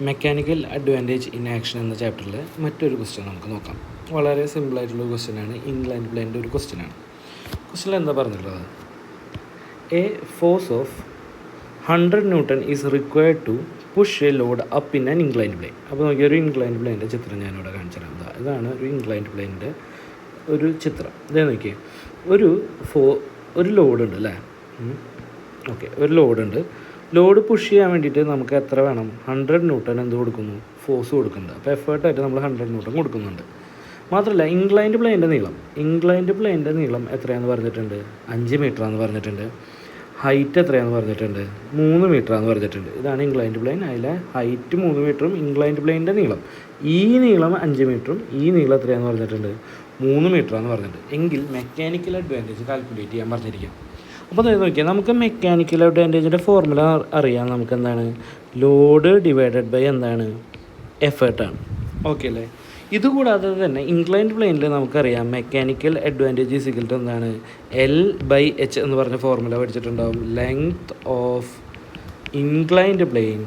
Mechanical advantage in action എന്ന ചാപ്റ്ററിൽ മറ്റൊരു ക്വസ്റ്റ്യൻ നമുക്ക് നോക്കാം. വളരെ സിമ്പിളായിട്ടുള്ള ക്വസ്റ്റ്യനാണ്. ഇൻലൈൻ പ്ലെയിൻ്റെ ഒരു ക്വസ്റ്റ്യനാണ്. ക്വസ്റ്റ്യനിൽ എന്താ പറഞ്ഞിട്ടുള്ളത്? A force of 100 Newton is required to push a load up in an inclined plane. അപ്പോൾ നോക്കിയാൽ ഒരു ഇൻക്ലൈൻഡ് പ്ലെയിൻ്റെ ചിത്രം ഞാനിവിടെ കാണിച്ചു തരാം. ഇതാണ് ഒരു ഇൻക്ലൈൻഡ് പ്ലെയിൻ്റെ ഒരു ചിത്രം. ഇതേ നോക്കിയേ, ഒരു ലോഡുണ്ട് അല്ലേ? ഓക്കെ, ഒരു ലോഡുണ്ട്. ലോഡ് പുഷ് ചെയ്യാൻ വേണ്ടിയിട്ട് നമുക്ക് എത്ര വേണം? 100 Newton എന്ത് കൊടുക്കുന്നു? ഫോഴ്സ് കൊടുക്കുന്നുണ്ട്. അപ്പോൾ എഫേർട്ടായിട്ട് നമ്മൾ 100 Newton കൊടുക്കുന്നുണ്ട്. മാത്രമല്ല ഇൻക്ലൈൻഡ് പ്ലെയിൻ്റെ നീളം എത്രയാണെന്ന് പറഞ്ഞിട്ടുണ്ട്? 5 മീറ്ററാണെന്ന് പറഞ്ഞിട്ടുണ്ട്. ഹൈറ്റ് എത്രയാണെന്ന് പറഞ്ഞിട്ടുണ്ട്? 3 മീറ്ററാണെന്ന് പറഞ്ഞിട്ടുണ്ട്. ഇതാണ് ഇൻക്ലൈൻഡ് പ്ലെയിൻ. അതിലെ ഹൈറ്റ് 3 മീറ്ററും ഇൻക്ലൈൻഡ് പ്ലെയിൻ്റെ നീളം, ഈ നീളം 5 മീറ്ററും ഈ നീളം എത്രയാണെന്ന് പറഞ്ഞിട്ടുണ്ട്? 3 മീറ്ററാണെന്ന് പറഞ്ഞിട്ടുണ്ട്. എങ്കിൽ മെക്കാനിക്കൽ അഡ്വാൻറ്റേജ് കാൽക്കുലേറ്റ് ചെയ്യാൻ പറഞ്ഞിരിക്കാം. അപ്പോൾ അത് നോക്കിയാൽ നമുക്ക് മെക്കാനിക്കൽ അഡ്വാൻറ്റേജിൻ്റെ ഫോർമുല അറിയാം. നമുക്ക് എന്താണ്? ലോഡ് ഡിവൈഡഡ് ബൈ എന്താണ്? എഫേർട്ടാണ്. ഓക്കെ അല്ലേ? ഇതുകൂടാതെ തന്നെ ഇൻക്ലൈൻഡ് പ്ലെയിനിൽ നമുക്കറിയാം mechanical advantage is equal to എന്താണ്? L/H എന്ന് പറഞ്ഞ ഫോർമുല പഠിച്ചിട്ടുണ്ടാവും. Length of inclined plane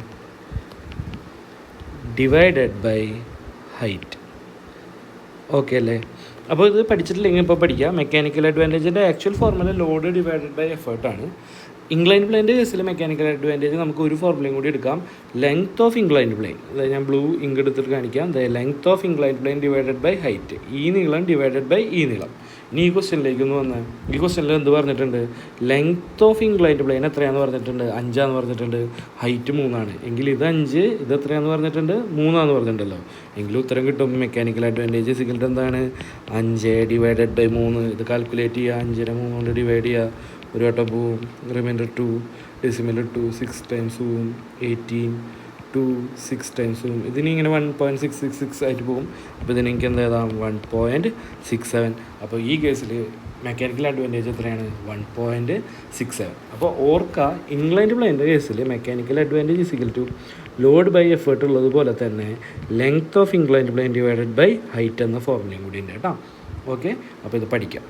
divided by height. Okay അല്ലേ? അപ്പോൾ ഇത് പഠിച്ചിട്ടില്ലെങ്കിൽ ഇപ്പോൾ പഠിക്കുക. മെക്കാനിക്കൽ അഡ്വാൻറ്റേജിൻ്റെ actual formula load divided by എഫേർട്ടാണ്. ഇൻക്ലൈൻഡ് പ്ലെയിൻ്റെ കേസിൽ മെക്കാനിക്കൽ അഡ്വാൻറ്റേജ് നമുക്ക് ഒരു ഫോർമുലയും കൂടി എടുക്കാം. ലെങ്ത് ഓഫ് ഇൻക്ലൈൻഡ് പ്ലെയിൻ, അതായത് ഞാൻ ബ്ലൂ ഇങ്ക് എടുത്തിട്ട് കാണിക്കാം. Length of inclined plane divided by height, ഈ നീളം ഡിവൈഡഡ് ബൈ ഈ നീളം. ഇനി ഈ ക്വസ്റ്റ്യനിലേക്ക് ഒന്ന് വന്നാൽ, ഈ ക്വസ്റ്റ്യനിൽ എന്ത് പറഞ്ഞിട്ടുണ്ട്? ലെങ്ത് ഓഫ് ഇൻക്ലൈൻഡ് പ്ലെയിൻ എത്രയാണെന്ന് പറഞ്ഞിട്ടുണ്ട്? 5 പറഞ്ഞിട്ടുണ്ട്. ഹൈറ്റ് 3. എങ്കിൽ ഇത് 5, ഇത് എത്രയാണെന്ന് പറഞ്ഞിട്ടുണ്ട്? 3 പറഞ്ഞിട്ടുണ്ടല്ലോ. എങ്കിലും ഉത്തരം കിട്ടും. മെക്കാനിക്കൽ അഡ്വാൻറ്റേജ് സിഗിൾട്ട് എന്താണ്? 5 ഡിവൈഡഡ് ബൈ 3. ഇത് കാൽക്കുലേറ്റ് ചെയ്യുക. 5നെ 3 കൊണ്ട് ഡിവൈഡ് ചെയ്യുക. ഒരു വട്ടം പോവും. റിമൈൻഡർ 2, ഡെസിമൽ 2, 6 ടൈംസ് പോവും. 18, 2, 6 ടൈംസ് പോവും. ഇതിന് ഇങ്ങനെ 1.666 ആയിട്ട് പോകും. അപ്പോൾ ഇതിന് എനിക്ക് എന്ത് എഴുതാം? 1.67. അപ്പോൾ ഈ കേസിൽ മെക്കാനിക്കൽ അഡ്വാൻറ്റേജ് എത്രയാണ്? 1.67. അപ്പോൾ ഓർക്കുക, ഇൻക്ലൈൻഡ് പ്ലെയിൻ്റെ കേസിൽ mechanical advantage is equal to load by effort ഉള്ളതുപോലെ തന്നെ length of inclined plane divided by height എന്ന ഫോർമുലയും കൂടി ഉണ്ട് കേട്ടോ. ഓക്കെ, അപ്പോൾ ഇത് പഠിക്കാം.